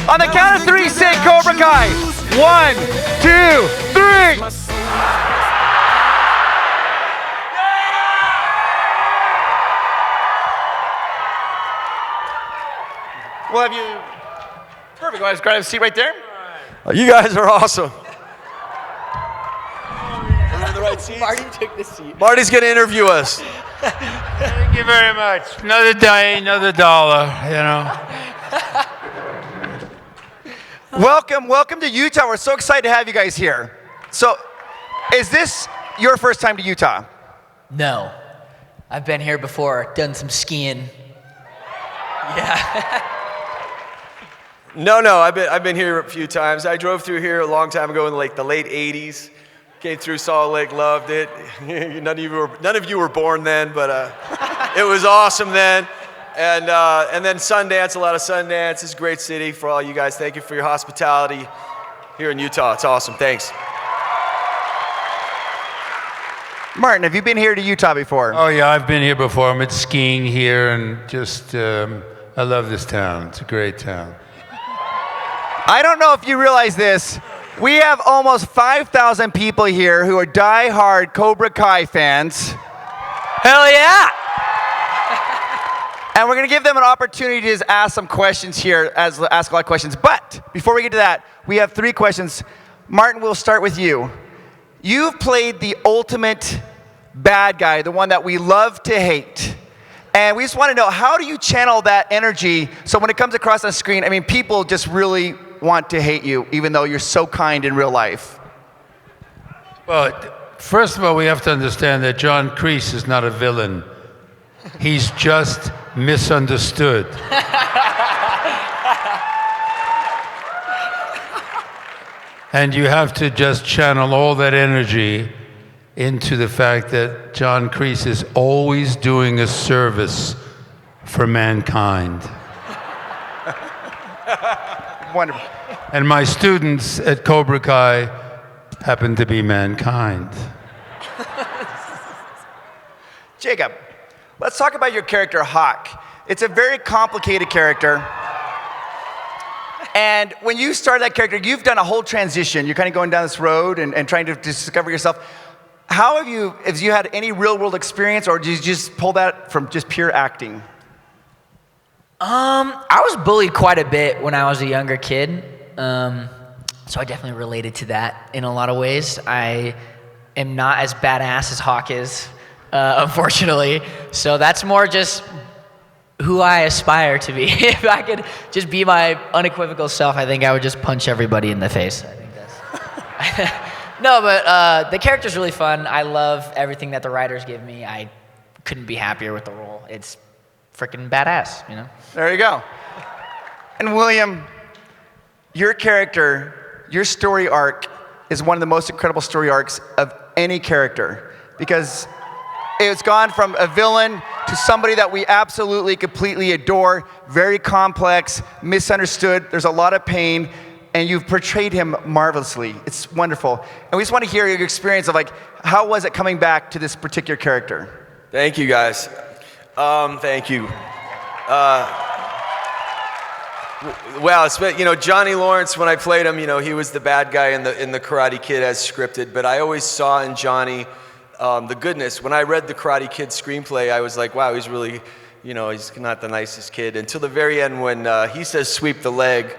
On the count of three, say Cobra Kai. 1, 2, 3. We'll have you. Perfect. Well, grab a seat right there. Oh, you guys are awesome. Are we in the right seats? Marty took the seat. Marty's going to interview us. Thank you very much. Another day, another dollar, you know. Welcome to Utah. We're so excited to have you guys here. So, is this your first time to Utah? No. I've been here before, done some skiing. Yeah. No, I've been here a few times. I drove through here a long time ago in like the late 80s. Came through Salt Lake, loved it. None of you were born then, but it was awesome then. And then Sundance, a lot of Sundance. It's a great city for all you guys. Thank you for your hospitality here in Utah. It's awesome. Thanks. Martin, have you been here to Utah before? Oh yeah, I've been here before. I'm at skiing here, and just I love this town. It's a great town. I don't know if you realize this. We have almost 5,000 people here who are die-hard Cobra Kai fans. Hell yeah! And we're going to give them an opportunity to just ask some questions here, ask a lot of questions. But before we get to that, we have 3 questions. Martin, we'll start with you. You've played the ultimate bad guy, the one that we love to hate. And we just want to know, how do you channel that energy so when it comes across on screen, I mean, people just really want to hate you, even though you're so kind in real life? Well, first of all, we have to understand that John Kreese is not a villain. He's just misunderstood. And you have to just channel all that energy into the fact that John Kreese is always doing a service for mankind. Wonderful. And my students at Cobra Kai happen to be mankind. Jacob, let's talk about your character, Hawk. It's a very complicated character. And when you started that character, you've done a whole transition. You're kind of going down this road and trying to discover yourself. How have you had any real world experience, or did you just pull that from just pure acting? I was bullied quite a bit when I was a younger kid. So I definitely related to that in a lot of ways. I am not as badass as Hawk is, unfortunately. So that's more just who I aspire to be. If I could just be my unequivocal self, I think I would just punch everybody in the face. I think that's... No, but the character's really fun. I love everything that the writers give me. I couldn't be happier with the role. It's freaking badass, you know? There you go. And William, your character, your story arc is one of the most incredible story arcs of any character, because it's gone from a villain to somebody that we absolutely, completely adore, very complex, misunderstood, there's a lot of pain, and you've portrayed him marvelously. It's wonderful. And we just want to hear your experience of, like, how was it coming back to this particular character? Thank you, guys. Thank you. Well, it's been, Johnny Lawrence, when I played him, he was the bad guy in the Karate Kid as scripted, but I always saw in Johnny the goodness. When I read the Karate Kid screenplay, I was like, wow, he's really, he's not the nicest kid. Until the very end when he says sweep the leg,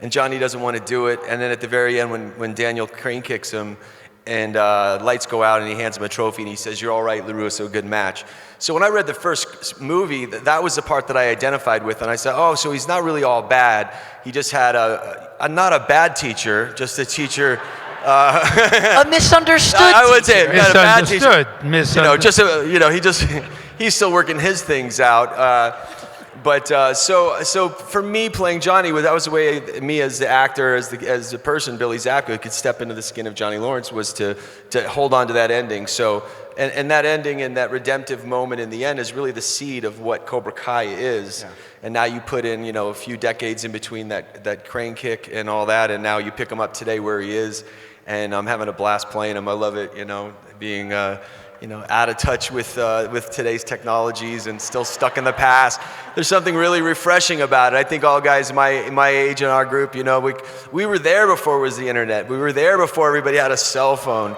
and Johnny doesn't want to do it, and then at the very end when Daniel crane kicks him, and lights go out and he hands him a trophy and he says, "You're all right, LaRusso, good match." So when I read the first movie, that was the part that I identified with, and I said, oh, so he's not really all bad. He just had not a bad teacher, just a teacher. A misunderstood I would say not a bad teacher. Misunderstood. He's still working his things out. But so for me playing Johnny, that was the way me as the actor, as the person, Billy Zapka, could step into the skin of Johnny Lawrence, was to hold on to that ending. So and that ending and that redemptive moment in the end is really the seed of what Cobra Kai is. Yeah. And now you put in a few decades in between that crane kick and all that, and now you pick him up today where he is, and I'm having a blast playing him. I love it, being out of touch with today's technologies and still stuck in the past. There's something really refreshing about it. I think all guys my age in our group, we were there before it was the internet. We were there before everybody had a cell phone.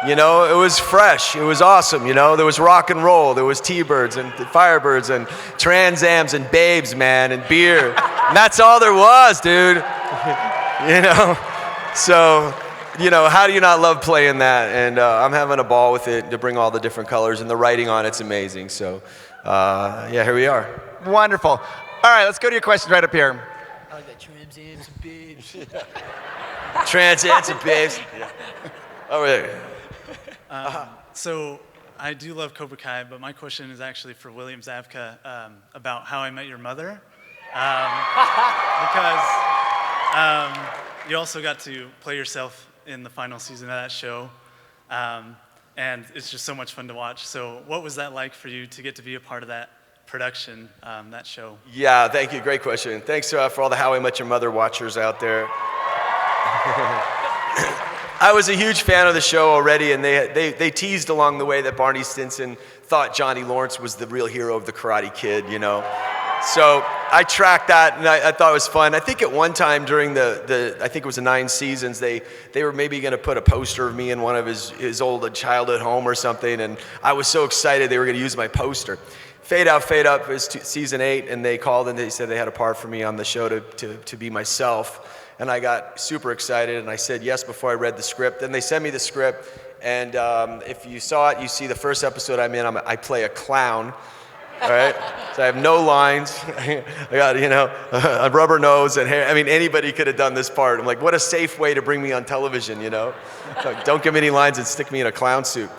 It was fresh. It was awesome. There was rock and roll. There was T-Birds and Firebirds and Trans Ams and babes, man, and beer. And that's all there was, dude. So, how do you not love playing that? And I'm having a ball with it to bring all the different colors, and the writing on it's amazing. So, here we are. Wonderful. All right, let's go to your questions right up here. I like that Trans Ams and babes. Trans Ams and babes. Over there. So I do love Cobra Kai, but my question is actually for William Zabka about How I Met Your Mother. Because you also got to play yourself in the final season of that show. And it's just so much fun to watch. So what was that like for you to get to be a part of that production, that show? Yeah, thank you. Great question. Thanks for all the How I Met Your Mother watchers out there. I was a huge fan of the show already, and they teased along the way that Barney Stinson thought Johnny Lawrence was the real hero of the Karate Kid, So I tracked that, and I thought it was fun. I think at one time during I think it was the 9 seasons, they were maybe going to put a poster of me in one of his old childhood home or something, and I was so excited they were going to use my poster. Fade Out, it was season 8, and they called and they said they had a part for me on the show to be myself. And I got super excited, and I said yes before I read the script. Then they sent me the script, and if you saw it, you see the first episode I'm in, I play a clown, all right? So I have no lines. I got, a rubber nose and hair. I mean, anybody could have done this part. I'm like, what a safe way to bring me on television, Like, don't give me any lines and stick me in a clown suit.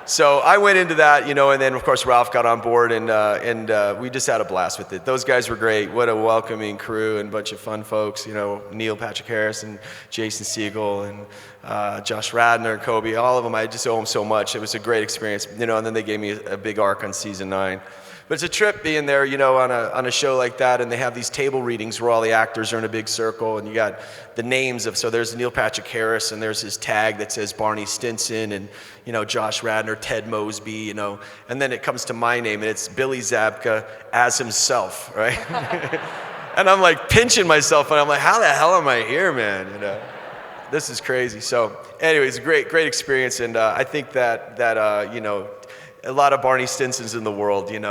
So I went into that, and then of course Ralph got on board, and we just had a blast with it. Those guys were great. What a welcoming crew and bunch of fun folks. Neil Patrick Harris and Jason Segel and Josh Radner and Kobe. All of them, I just owe them so much. It was a great experience. And then they gave me a big arc on season 9. But it's a trip being there, on a show like that, and they have these table readings where all the actors are in a big circle, and you got the names of, so there's Neil Patrick Harris, and there's his tag that says Barney Stinson, and Josh Radner, Ted Mosby, and then it comes to my name, and it's Billy Zabka as himself, right? And I'm like pinching myself, and I'm like, how the hell am I here, man? This is crazy. So, anyways, a great experience, and I think that a lot of Barney Stinsons in the world, and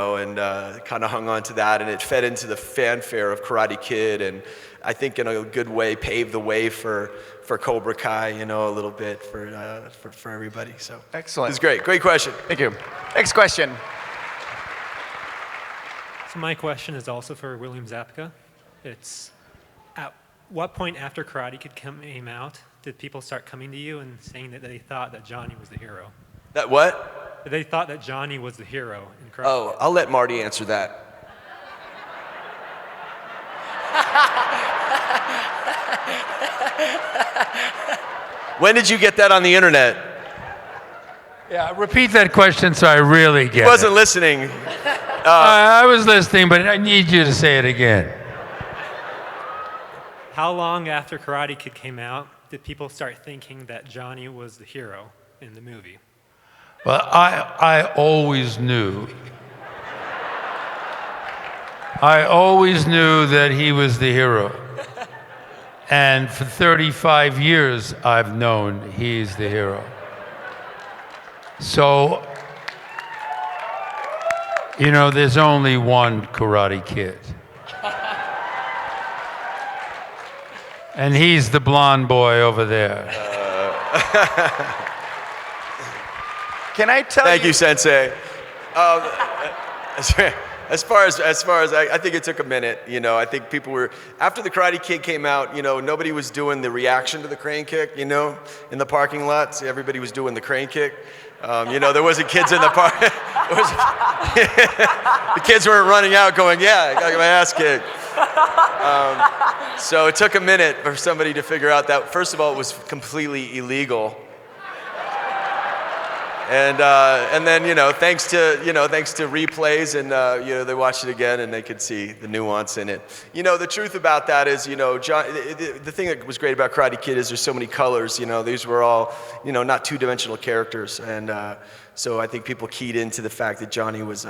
kind of hung on to that, and it fed into the fanfare of Karate Kid, and I think in a good way paved the way for Cobra Kai, a little bit for everybody. So Excellent. It's great question. Thank you. Next question. So my question is also for William Zabka. It's, at what point after Karate Kid came out did people start coming to you and saying that they thought that Johnny was the hero? That what? They thought that Johnny was the hero in Karate Kid. Oh, I'll let Marty answer that. When did you get that on the internet? Yeah, repeat that question so I really get He wasn't it. listening. I was listening, but I need you to say it again. How long after Karate Kid came out did people start thinking that Johnny was the hero in the movie? Well, I always knew. I always knew that he was the hero. And for 35 years, I've known he's the hero. So, there's only one Karate Kid. And he's the blonde boy over there. Can I tell you? Thank you, Sensei. As far as I think it took a minute. I think people were, after the Karate Kid came out, nobody was doing the reaction to the crane kick, in the parking lot. So everybody was doing the crane kick. There wasn't kids in the park. The kids weren't running out going, yeah, I got my ass kicked. So it took a minute for somebody to figure out that, first of all, it was completely illegal. And then thanks to replays and they watched it again and they could see the nuance in it. The truth about that is John. The thing that was great about Karate Kid is there's so many colors. These were all not two-dimensional characters, and so I think people keyed into the fact that Johnny was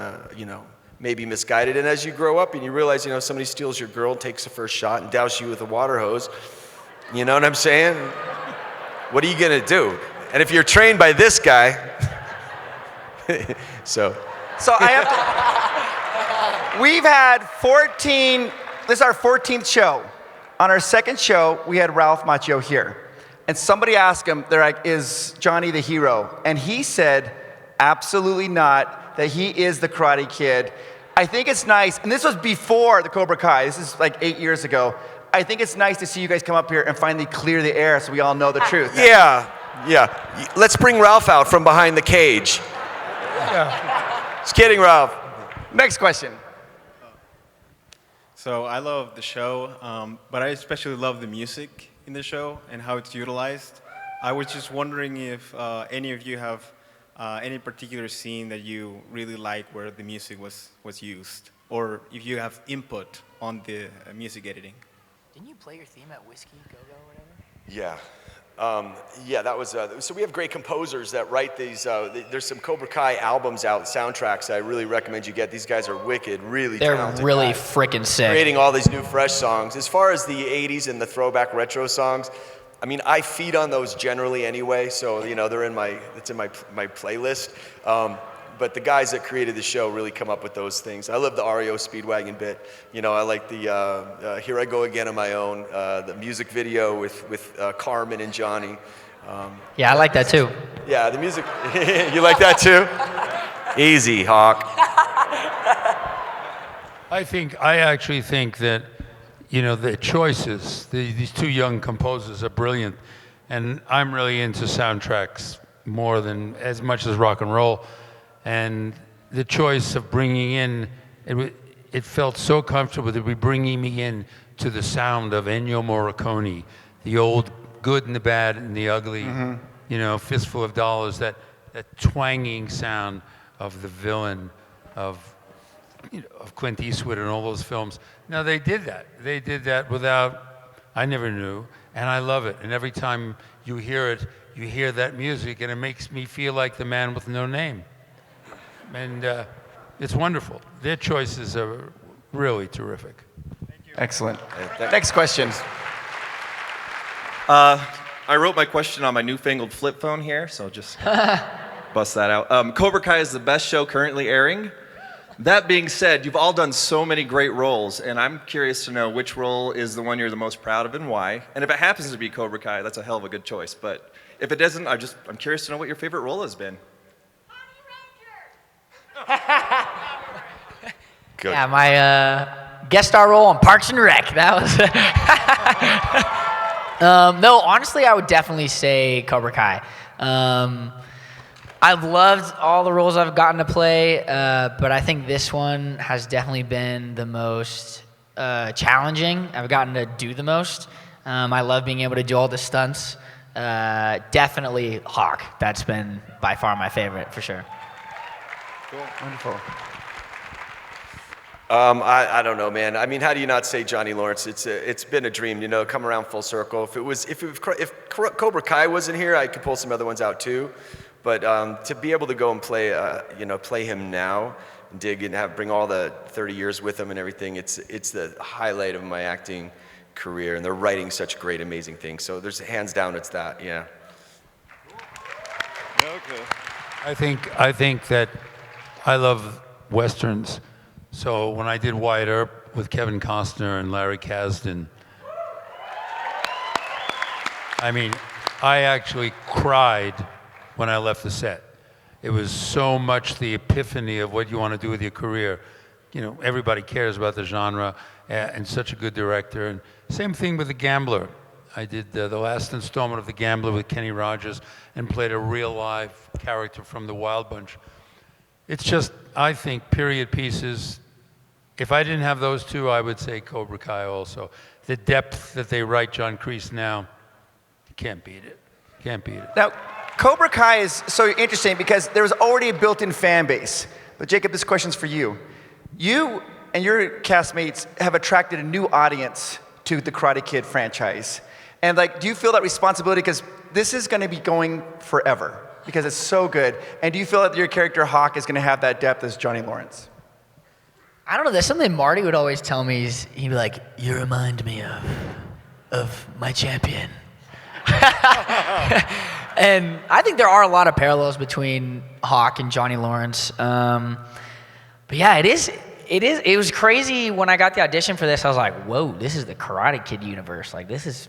maybe misguided. And as you grow up and you realize somebody steals your girl, takes the first shot, and douses you with a water hose. You know what I'm saying? What are you gonna do? And if you're trained by this guy, so I have to. We've had 14. This is our 14th show. On our second show, we had Ralph Macchio here, and somebody asked him, they're like, "Is Johnny the hero?" And he said, "Absolutely not. That he is the Karate Kid." I think it's nice, and this was before the Cobra Kai. This is like 8 years ago. I think it's nice to see you guys come up here and finally clear the air so we all know the truth. Yeah. Let's bring Ralph out from behind the cage. Just kidding, Ralph. Next question. So I love the show, but I especially love the music in the show and how it's utilized. I was just wondering if any of you have any particular scene that you really like where the music was used, or if you have input on the music editing. Didn't you play your theme at Whiskey Go-Go or whatever? Yeah. That was, so we have great composers that write these, there's some Cobra Kai albums out, soundtracks that I really recommend you get. These guys are wicked, really talented. They're really guys, freaking sick. creating all these new fresh songs. As far as the 80s and the throwback retro songs, I mean, I feed on those generally anyway, so they're in my playlist. But the guys that created the show really come up with those things. I love the REO Speedwagon bit. I like the Here I Go Again on My Own, the music video with Carmen and Johnny. Yeah, I like that too. Yeah, the music. You like that too? Easy, Hawk. I actually think that, the choices, these two young composers are brilliant. And I'm really into soundtracks more than as much as rock and roll. And the choice of bringing in, it felt so comfortable to be bringing me in to the sound of Ennio Morricone, the old good and the bad and the ugly, Fistful of Dollars, that twanging sound of the villain of Clint Eastwood and all those films. Now they did that. They did that without, I never knew, and I love it. And every time you hear it, you hear that music, and it makes me feel like the man with no name. And it's wonderful. Their choices are really terrific. Excellent. Next question. I wrote my question on my newfangled flip phone here, so just bust that out. Cobra Kai is the best show currently airing. That being said, you've all done so many great roles, and I'm curious to know which role is the one you're the most proud of and why. And if it happens to be Cobra Kai, that's a hell of a good choice. But if it doesn't, I'm curious to know what your favorite role has been. Good. Yeah, my guest star role on Parks and Rec. That was. No, honestly, I would definitely say Cobra Kai. I've loved all the roles I've gotten to play, but I think this one has definitely been the most challenging. I've gotten to do the most. I love being able to do all the stunts. Definitely Hawk. That's been by far my favorite, for sure. Cool. Wonderful. I don't know, man. I mean, how do you not say Johnny Lawrence? It's been a dream, come around full circle. If Cobra Kai wasn't here, I could pull some other ones out too. But to be able to go and play him now, and dig and bring all the 30 years with him and everything, it's the highlight of my acting career. And they're writing such great, amazing things. So there's hands down, it's that, yeah. Okay. I think that I love Westerns. So when I did Wyatt Earp with Kevin Costner and Larry Kasdan, I mean, I actually cried when I left the set. It was so much the epiphany of what you want to do with your career. Everybody cares about the genre, and such a good director. And same thing with The Gambler. I did the last installment of The Gambler with Kenny Rogers and played a real live character from the Wild Bunch. It's just, I think, period pieces. If I didn't have those two, I would say Cobra Kai also. The depth that they write John Kreese now, you can't beat it. Can't beat it. Now, Cobra Kai is so interesting because there's already a built-in fan base. But Jacob, this question's for you. You and your castmates have attracted a new audience to the Karate Kid franchise. And like, do you feel that responsibility? Because this is going to be going forever because it's so good. And do you feel that your character Hawk is going to have that depth as Johnny Lawrence? I don't know. There's something Marty would always tell me. He'd be like, "You remind me of my champion." And I think there are a lot of parallels between Hawk and Johnny Lawrence. But yeah, it was crazy when I got the audition for this. I was like, "Whoa, this is the Karate Kid universe. Like, this is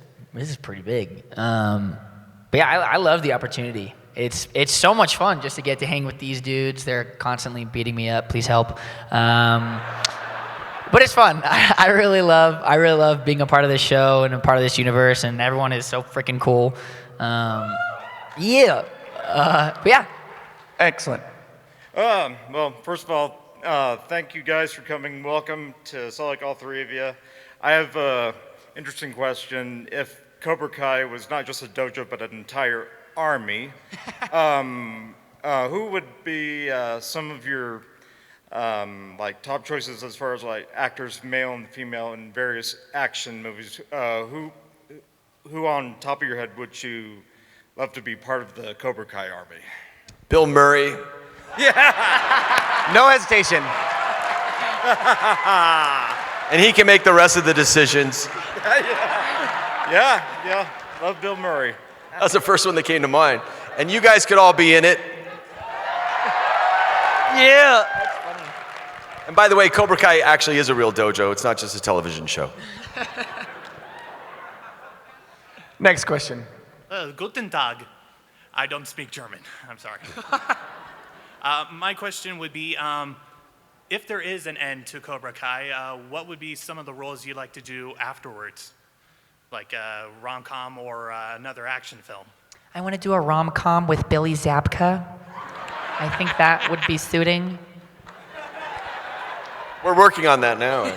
pretty big." But yeah, I love the opportunity. It's so much fun just to get to hang with these dudes. They're constantly beating me up. Please help. But it's fun. I really love being a part of this show and a part of this universe. And everyone is so freaking cool. Yeah. But yeah. Excellent. Well, first of all, thank you guys for coming. Welcome to Salt Lake, all three of you. I have an interesting question. If Cobra Kai was not just a dojo, but an entire army, who would be some of your like top choices as far as like actors, male and female, in various action movies? Who on top of your head would you love to be part of the Cobra Kai army? Bill Murray. Yeah. No hesitation. And he can make the rest of the decisions. Yeah. Love Bill Murray. That's the first one that came to mind. And you guys could all be in it. Yeah. And by the way, Cobra Kai actually is a real dojo. It's not just a television show. Next question. Guten Tag. I don't speak German. I'm sorry. My question would be, if there is an end to Cobra Kai, what would be some of the roles you'd like to do afterwards? Like a rom-com or another action film? I want to do a rom-com with Billy Zabka. I think that would be suiting. We're working on that now.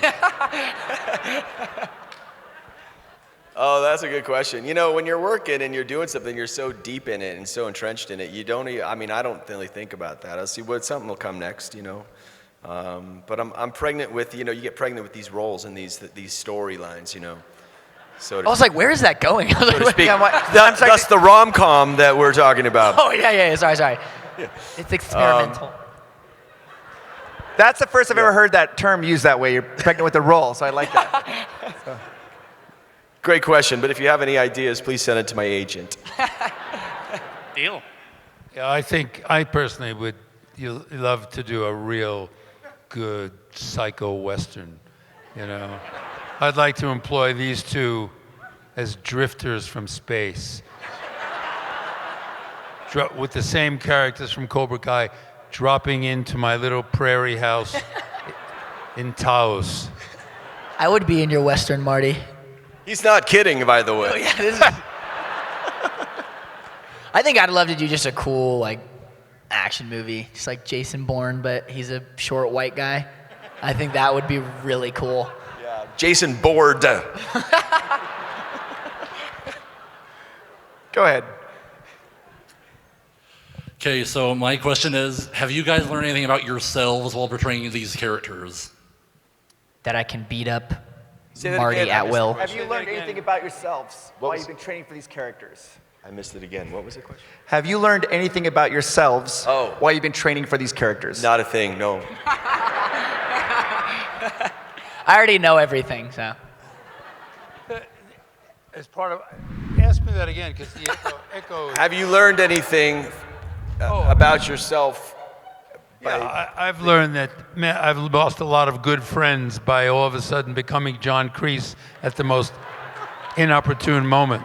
Oh, that's a good question. You know, when you're working and you're doing something, you're so deep in it and so entrenched in it, you don't even, I don't really think about that. I'll see something will come next, you know. But I'm pregnant with, you get pregnant with these roles and these storylines, you know. So I was like, where is that going? so to speak. That's the rom-com that we're talking about. Oh, yeah. Sorry. It's experimental. That's the first I've ever heard that term used that way. You're pregnant with a role, so I like that. Great question, but if you have any ideas, please send it to my agent. Deal. Yeah, I think I personally would love to do a real good psycho western, you know. I'd like to employ these two as drifters from space. With the same characters from Cobra Kai dropping into my little prairie house in Taos. I would be in your Western, Marty. He's not kidding, by the way. Oh, yeah, I think I'd love to do just a cool, like, action movie. Just like Jason Bourne, but he's a short white guy. I think that would be really cool. Yeah, Jason Bourne. Go ahead. Okay, so my question is, have you guys learned anything about yourselves while portraying these characters? That I can beat up Say that Marty again. at will. Have you learned anything about yourselves while you've been training for these characters? I missed it again. What was the question? Have you learned anything about yourselves while you've been training for these characters? Not a thing, no. I already know everything, so. As part of, ask me that again, because the echo. Have you learned anything about yourself? Yeah, I've learned that I've lost a lot of good friends by all of a sudden becoming John Kreese at the most inopportune moment.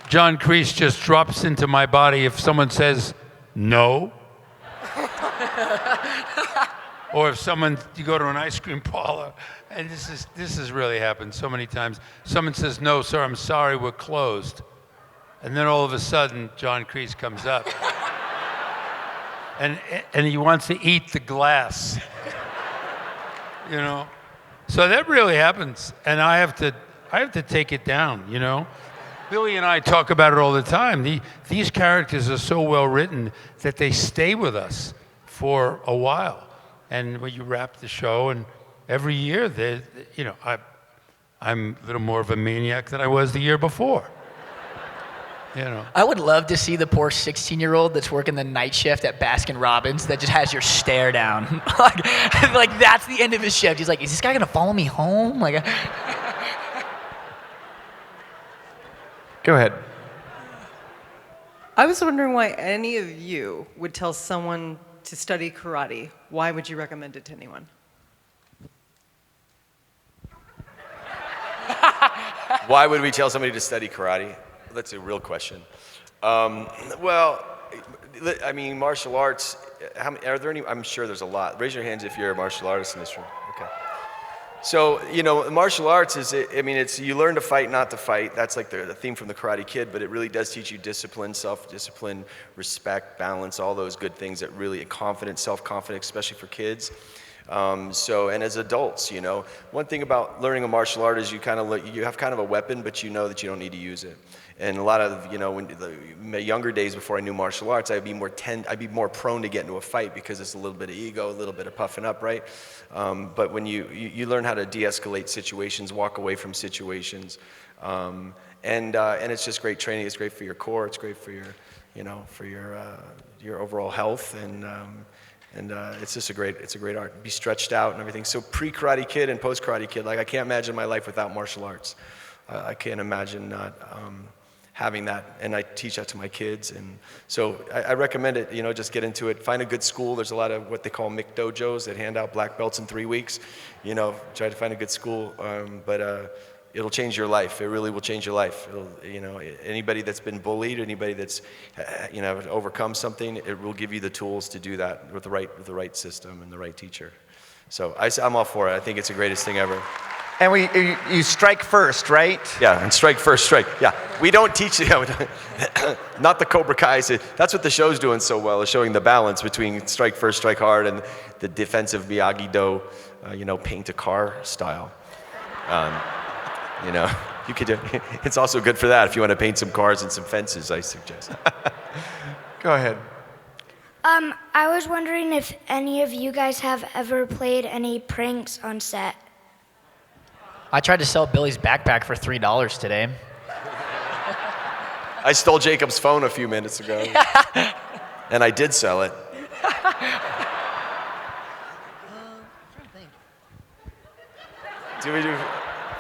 John Kreese just drops into my body if someone says no. Or if you go to an ice cream parlor, and this has really happened so many times. Someone says, "No, sir, I'm sorry, we're closed." And then all of a sudden, John Kreese comes up. And he wants to eat the glass. You know? So that really happens. And I have to take it down, you know? Billy and I talk about it all the time. These characters are so well written that they stay with us for a while. And when you wrap the show, and every year, I'm a little more of a maniac than I was the year before. I would love to see the poor 16-year-old that's working the night shift at Baskin Robbins that just has your stare down. like that's the end of his shift. He's like, is this guy gonna follow me home? Go ahead. I was wondering why any of you would tell someone to study karate. Why would you recommend it to anyone? Why would we tell somebody to study karate? That's a real question. Well, I mean, martial arts, are there any? I'm sure there's a lot. Raise your hands if you're a martial artist in this room. Okay. So, martial arts it's you learn to fight, not to fight. That's like the theme from the Karate Kid, but it really does teach you discipline, self-discipline, respect, balance, all those good things that really, confidence, self-confidence, especially for kids. And as adults, one thing about learning a martial art is you have kind of a weapon, but you know that you don't need to use it. And a lot of, when my younger days before I knew martial arts, I'd be more prone to get into a fight because it's a little bit of ego, a little bit of puffing up, right? But when you learn how to de-escalate situations, walk away from situations, and it's just great training. It's great for your core. It's great for your, your overall health, and it's just a great art. Be stretched out and everything. So pre-Karate Kid and post-Karate Kid, I can't imagine my life without martial arts. I can't imagine not having that, and I teach that to my kids, and so I recommend it. Just get into it. Find a good school. There's a lot of what they call Mick dojos that hand out black belts in 3 weeks. Try to find a good school, but it'll change your life. It really will change your life. Anybody that's been bullied, anybody that's overcome something, it will give you the tools to do that with the right system and the right teacher. So I'm all for it. I think it's the greatest thing ever. And you strike first, right? Yeah, and strike first, strike. Yeah, we don't teach not the Cobra Kai. That's what the show's doing so well, is showing the balance between strike first, strike hard, and the defensive Miyagi-Do, paint a car style. You could. It's also good for that if you want to paint some cars and some fences, I suggest. Go ahead. I was wondering if any of you guys have ever played any pranks on set. I tried to sell Billy's backpack for $3 today. I stole Jacob's phone a few minutes ago, and I did sell it. Do we do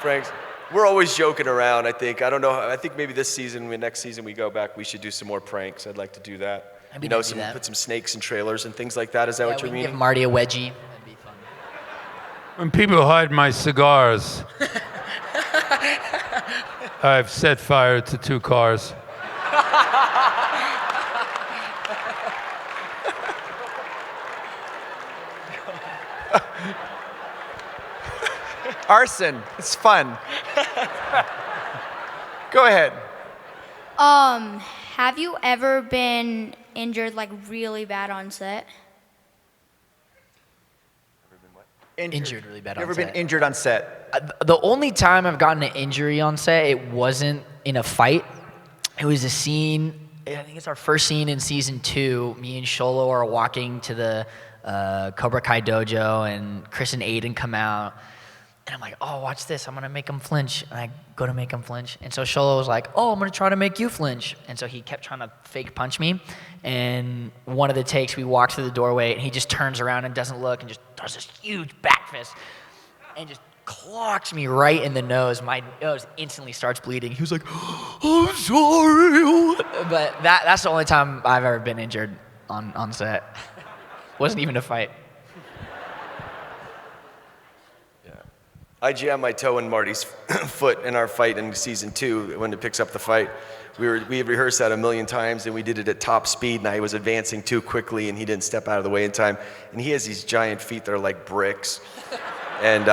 pranks? We're always joking around, I think. I don't know. I think maybe this season, next season we go back, we should do some more pranks. I'd like to do that. Put some snakes in trailers and things like that. Is that what you mean? Give Marty a wedgie. When people hide my cigars, I've set fire to 2 cars. Arson. It's fun. Go ahead. Have you ever been injured really bad on set? Injured really bad on set. You ever been injured on set? The only time I've gotten an injury on set, it wasn't in a fight. It was a scene, I think it's our first scene in season 2. Me and Sholo are walking to the Cobra Kai dojo, and Chris and Aiden come out. And I'm like, oh, watch this. I'm going to make him flinch. And I go to make him flinch. And so Sholo was like, oh, I'm going to try to make you flinch. And so he kept trying to fake punch me. And one of the takes, we walk through the doorway, and he just turns around and doesn't look and just does this huge back fist and just clocks me right in the nose. My nose instantly starts bleeding. He was like, oh, I'm sorry. But that's the only time I've ever been injured on set. Wasn't even a fight. I jammed my toe in Marty's foot in our fight in season 2 when it picks up the fight. We had rehearsed that a million times, and we did it at top speed, and I was advancing too quickly, and he didn't step out of the way in time. And he has these giant feet that are like bricks. And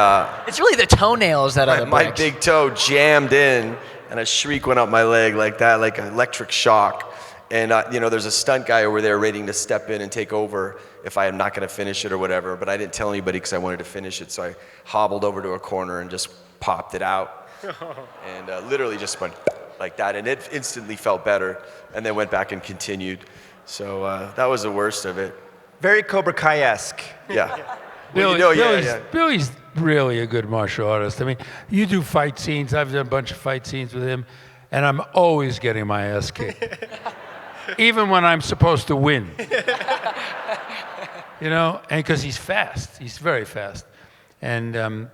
it's really the toenails that are the bricks. My big toe jammed in, and a shriek went up my leg like that, like an electric shock. And there's a stunt guy over there waiting to step in and take over if I am not going to finish it or whatever. But I didn't tell anybody because I wanted to finish it. So I hobbled over to a corner and just popped it out. And literally just went like that, and it instantly felt better, and then went back and continued. So that was the worst of it. Very Cobra Kai-esque. Yeah. Well, Billy's really a good martial artist. I mean, you do fight scenes. I've done a bunch of fight scenes with him, and I'm always getting my ass kicked, even when I'm supposed to win. You know, and because he's fast, he's very fast, and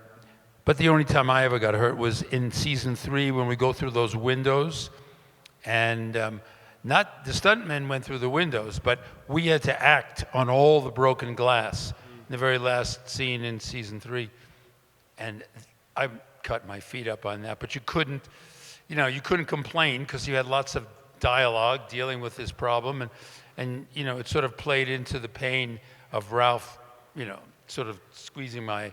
but the only time I ever got hurt was in season 3 when we go through those windows, and not the stuntmen went through the windows, but we had to act on all the broken glass in the very last scene in season 3, and I cut my feet up on that. But you couldn't complain because you had lots of dialogue dealing with this problem, and you know, it sort of played into the pain of Ralph, you know, sort of squeezing my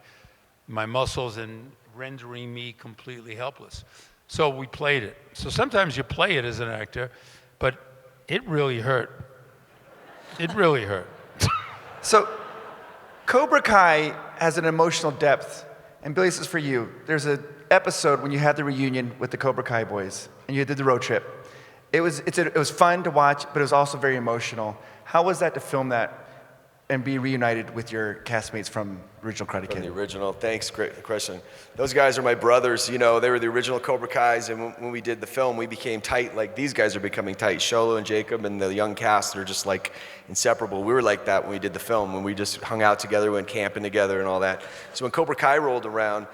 muscles and rendering me completely helpless. So we played it. So sometimes you play it as an actor, but it really hurt. It really hurt. So Cobra Kai has an emotional depth, and Billy, this is for you. There's an episode when you had the reunion with the Cobra Kai boys, and you did the road trip. It was fun to watch, but it was also very emotional. How was that to film that and be reunited with your castmates from original Karate Kid? From the original. Thanks, great question. Those guys are my brothers. You know, they were the original Cobra Kais, and when we did the film, we became tight. Like, these guys are becoming tight. Sholo and Jacob and the young cast are just like inseparable. We were like that when we did the film, when we just hung out together, went camping together and all that. So when Cobra Kai rolled around,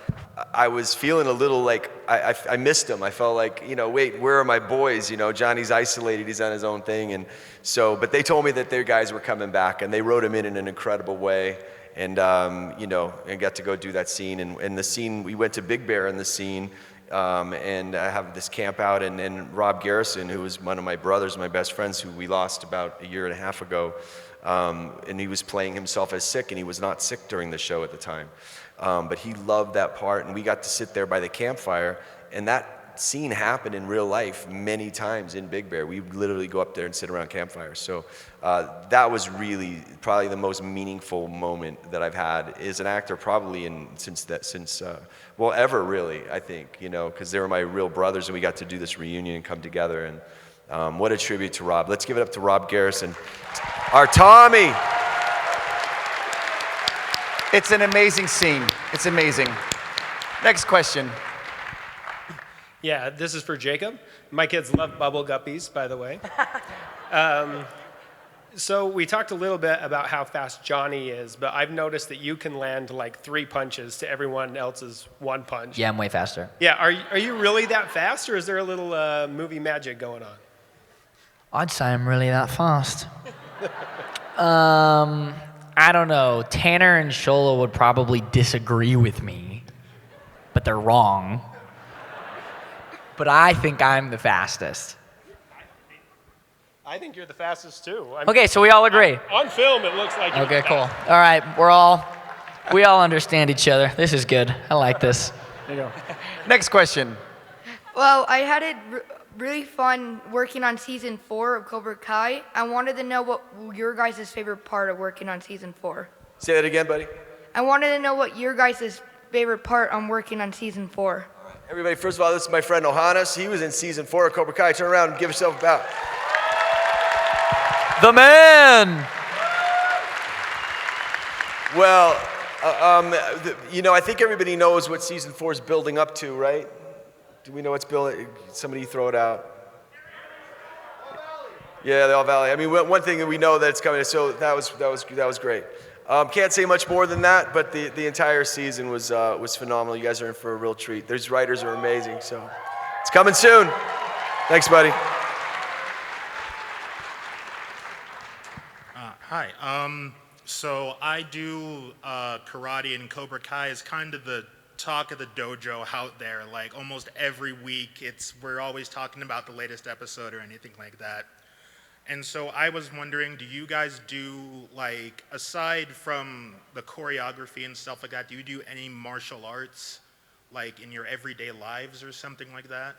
I was feeling a little like I missed them. I felt like, you know, wait, where are my boys? You know, Johnny's isolated, he's on his own thing. And so, but they told me that their guys were coming back, and they wrote him in an incredible way. And, you know, I got to go do that scene. And the scene, we went to Big Bear in the scene, and I have this camp out, and Rob Garrison, who was one of my brothers, my best friends, who we lost about 1.5 years ago, and he was playing himself as sick, and he was not sick during the show at the time. But he loved that part, and we got to sit there by the campfire, and that scene happened in real life many times in Big Bear. We would literally go up there and sit around campfires. So that was really probably the most meaningful moment that I've had as an actor, probably ever really, I think, you know, because they were my real brothers, and we got to do this reunion and come together. And what a tribute to Rob. Let's give it up to Rob Garrison, our Tommy. It's an amazing scene. It's amazing. Next question. Yeah, this is for Jacob. My kids love bubble guppies, by the way. So we talked a little bit about how fast Johnny is, but I've noticed that you can land like 3 punches to everyone else's 1 punch. Yeah, I'm way faster. Yeah, are you really that fast, or is there a little movie magic going on? I'd say I'm really that fast. I don't know. Tanner and Sholo would probably disagree with me, but they're wrong. But I think I'm the fastest. I think you're the fastest too. I mean, Okay, so we all agree. On film, it looks like you're Okay, the cool. fastest. All right, we all understand each other. This is good. I like this. There you go. Next question. Well, I had it really fun working on season 4 of Cobra Kai. I wanted to know what your guys' favorite part of working on season 4. Say that again, buddy. I wanted to know what your guys' favorite part on working on season 4. Everybody, first of all, this is my friend Ohanas. He was in season 4 of Cobra Kai. Turn around and give yourself a bow. The man! Well, you know, I think everybody knows what season 4 is building up to, right? Do we know what's building? Somebody throw it out. Yeah, the All Valley. I mean, one thing that we know that it's coming. So that was great. Can't say much more than that, but the entire season was phenomenal. You guys are in for a real treat. These writers are amazing, so it's coming soon. Thanks, buddy. Hi. So I do karate, and Cobra Kai is kind of the talk of the dojo out there. Like almost every week, we're always talking about the latest episode or anything like that. And so I was wondering, do you guys do, like, aside from the choreography and stuff like that, do you do any martial arts, like in your everyday lives or something like that?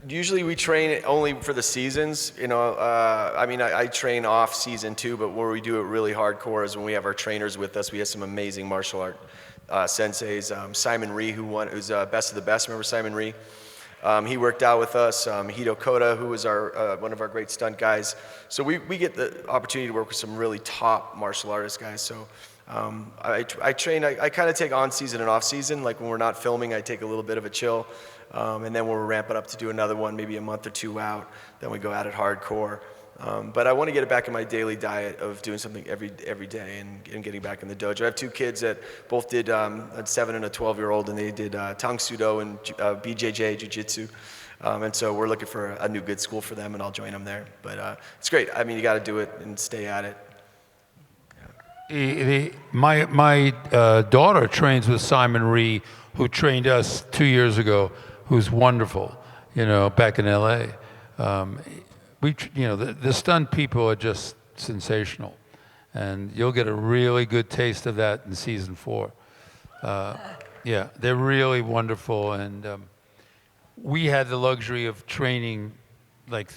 Usually we train only for the seasons. You know, I mean, I train off season 2, but where we do it really hardcore is when we have our trainers with us. We have some amazing martial art senseis. Simon Rhee, who's Best of the Best. Remember Simon Rhee? He worked out with us. Hito Koda, who was one of our great stunt guys. So we get the opportunity to work with some really top martial artist guys. So I train. I kind of take on season and off season. Like when we're not filming, I take a little bit of a chill, and then when we're ramping up to do another one, maybe a month or two out, then we go at it hardcore. But I want to get it back in my daily diet of doing something every day and getting back in the dojo. I have two kids that both did a 7 and a 12-year-old, and they did Tang Sudo and BJJ Jiu-Jitsu. And so we're looking for a new good school for them, and I'll join them there. But it's great. I mean, you got to do it and stay at it. My daughter trains with Simon Rhee, who trained us 2 years ago, who's wonderful, back in LA. The stunt people are just sensational, and you'll get a really good taste of that in season 4. Yeah, they're really wonderful, and we had the luxury of training, like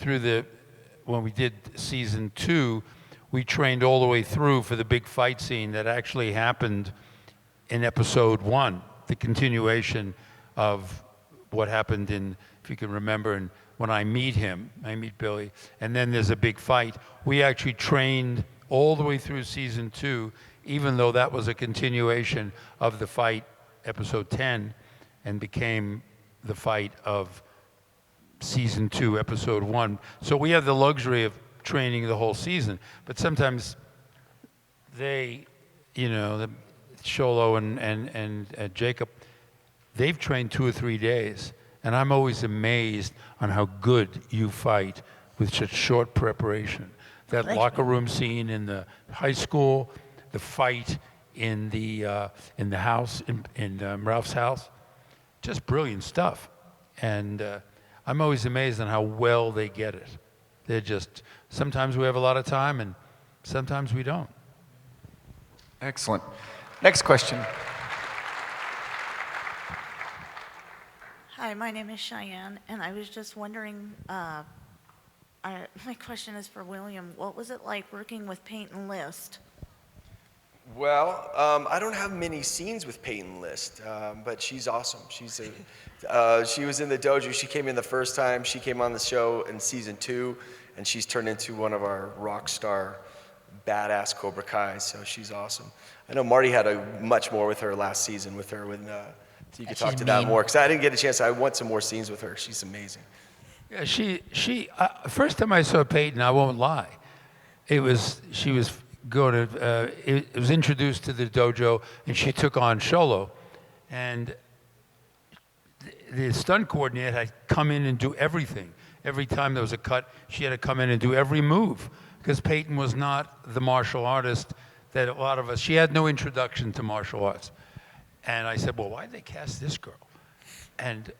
when we did season 2, we trained all the way through for the big fight scene that actually happened in episode 1, the continuation of what happened if you can remember, and when I meet Billy, and then there's a big fight. We actually trained all the way through season 2, even though that was a continuation of the fight, episode 10, and became the fight of season 2, episode 1. So we have the luxury of training the whole season, but sometimes the Sholo and Jacob, they've trained 2 or 3 days. And I'm always amazed on how good you fight with such short preparation. That locker room scene in the high school, the fight in the house, in Ralph's house, just brilliant stuff. And I'm always amazed on how well they get it. They're just, sometimes we have a lot of time and sometimes we don't. Excellent. Next question. Hi, my name is Cheyenne, and I was just wondering, my question is for William. What was it like working with Peyton List? Well, I don't have many scenes with Peyton List, but she's awesome. She was in the dojo. She came in the first time. She came on the show in season 2, and she's turned into one of our rock star, badass Cobra Kai. So she's awesome. I know Marty had much more with her last season with her when. So you could talk to that more, because I didn't get a chance. I want some more scenes with her. She's amazing. Yeah, first time I saw Peyton, I won't lie, she was going to. It was introduced to the dojo, and she took on Sholo, and the stunt coordinator had come in and do everything. Every time there was a cut, she had to come in and do every move, because Peyton was not the martial artist that a lot of us. She had no introduction to martial arts. And I said, well, why did they cast this girl? And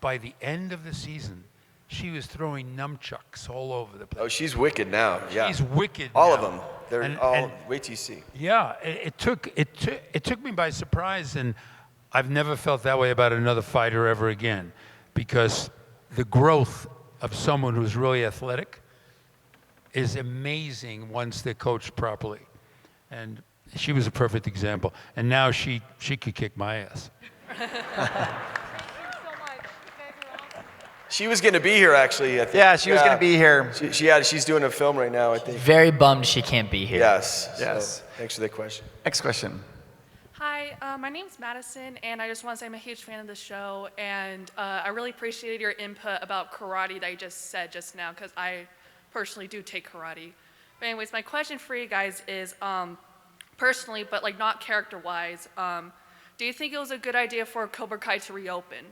by the end of the season, she was throwing nunchucks all over the place. Oh, she's wicked now. Yeah. She's wicked all now. Of them. They're all, wait till you see. Yeah, it took me by surprise, and I've never felt that way about another fighter ever again, because the growth of someone who's really athletic is amazing once they're coached properly. And she was a perfect example, and now she could kick my ass. She was going to be here, actually. I think. Yeah, she was going to be here. She's doing a film right now, I think. Very bummed she can't be here. Yes. Yes. So, thanks for the question. Next question. Hi, my name's Madison, and I just want to say I'm a huge fan of the show, and I really appreciated your input about karate that you just said just now, because I personally do take karate. But anyways, my question for you guys is, personally, but like not character-wise, do you think it was a good idea for Cobra Kai to reopen?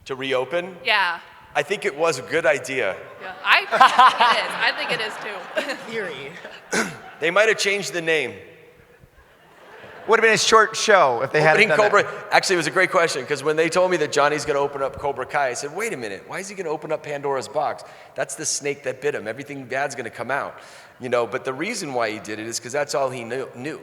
To reopen? Yeah. I think it was a good idea. Yeah, I think it is too. Theory. They might have changed the name. Would have been a short show if they hadn't done Cobra. that. Actually, it was a great question, because when they told me that Johnny's going to open up Cobra Kai, I said, wait a minute, why is he going to open up Pandora's box? That's the snake that bit him. Everything bad's going to come out. But the reason why he did it is because that's all he knew.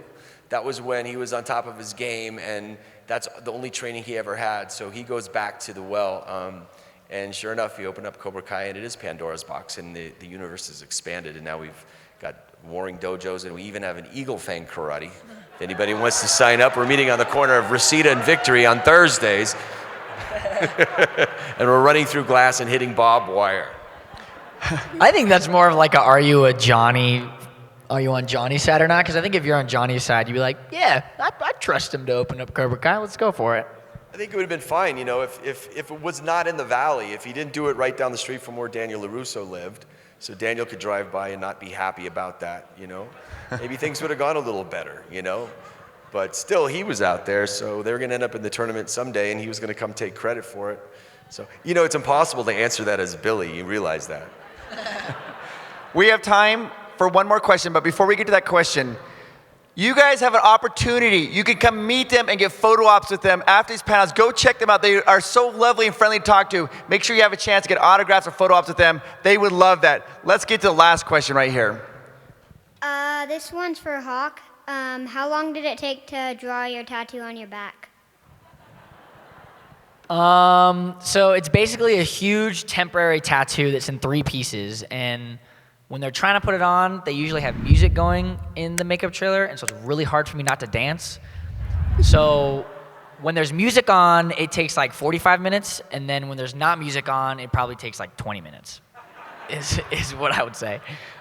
That was when he was on top of his game, and that's the only training he ever had. So he goes back to the well, and sure enough, he opened up Cobra Kai, and it is Pandora's box, and the universe has expanded, and now we've got warring dojos, and we even have an Eagle Fang karate. If anybody wants to sign up, we're meeting on the corner of Reseda and Victory on Thursdays. And we're running through glass and hitting barbed wire. I think that's more of like a, are you on Johnny's side or not? Because I think if you're on Johnny's side, you'd be like, yeah, I trust him to open up Cobra Kai. Let's go for it. I think it would have been fine, you know, if it was not in the valley, if he didn't do it right down the street from where Daniel LaRusso lived, so Daniel could drive by and not be happy about that, you know. Maybe things would have gone a little better, you know. But still, he was out there, so they were going to end up in the tournament someday, and he was going to come take credit for it. So, you know, it's impossible to answer that as Billy. You realize that. We have time for one more question, but before we get to that question, you guys have an opportunity. You can come meet them and get photo ops with them after these panels. Go check them out. They are so lovely and friendly to talk to. Make sure you have a chance to get autographs or photo ops with them. They would love that. Let's get to the last question right here. This one's for Hawk. How long did it take to draw your tattoo on your back? So it's basically a huge temporary tattoo that's in 3 pieces, and when they're trying to put it on, they usually have music going in the makeup trailer, and so it's really hard for me not to dance. So when there's music on, it takes like 45 minutes, and then when there's not music on, it probably takes like 20 minutes, is what I would say.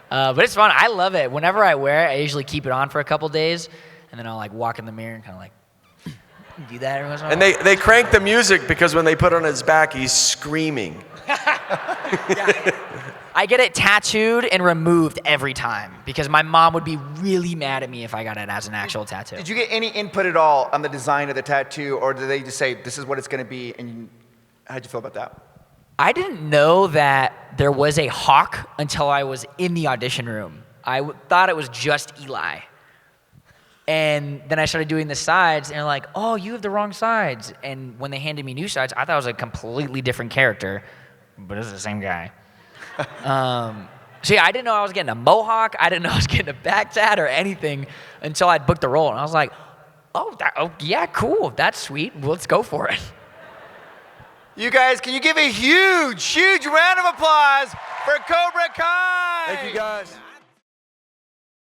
But it's fun. I love it. Whenever I wear it, I usually keep it on for a couple days, and then I'll like walk in the mirror and kind of like do that every once in a while. And they crank the music because when they put it on his back, he's screaming. I get it tattooed and removed every time because my mom would be really mad at me if I got it as an actual tattoo. Did you get any input at all on the design of the tattoo, or did they just say, this is what it's going to be, and how'd you feel about that? I didn't know that there was a hawk until I was in the audition room. I thought it was just Eli. And then I started doing the sides, and they're like, oh, you have the wrong sides. And when they handed me new sides, I thought it was a completely different character, but it's the same guy. So yeah, I didn't know I was getting a mohawk. I didn't know I was getting a back tat or anything until I'd booked the role. And I was like, oh yeah, cool. That's sweet. Well, let's go for it. You guys, can you give a huge, huge round of applause for Cobra Kai? Thank you, guys.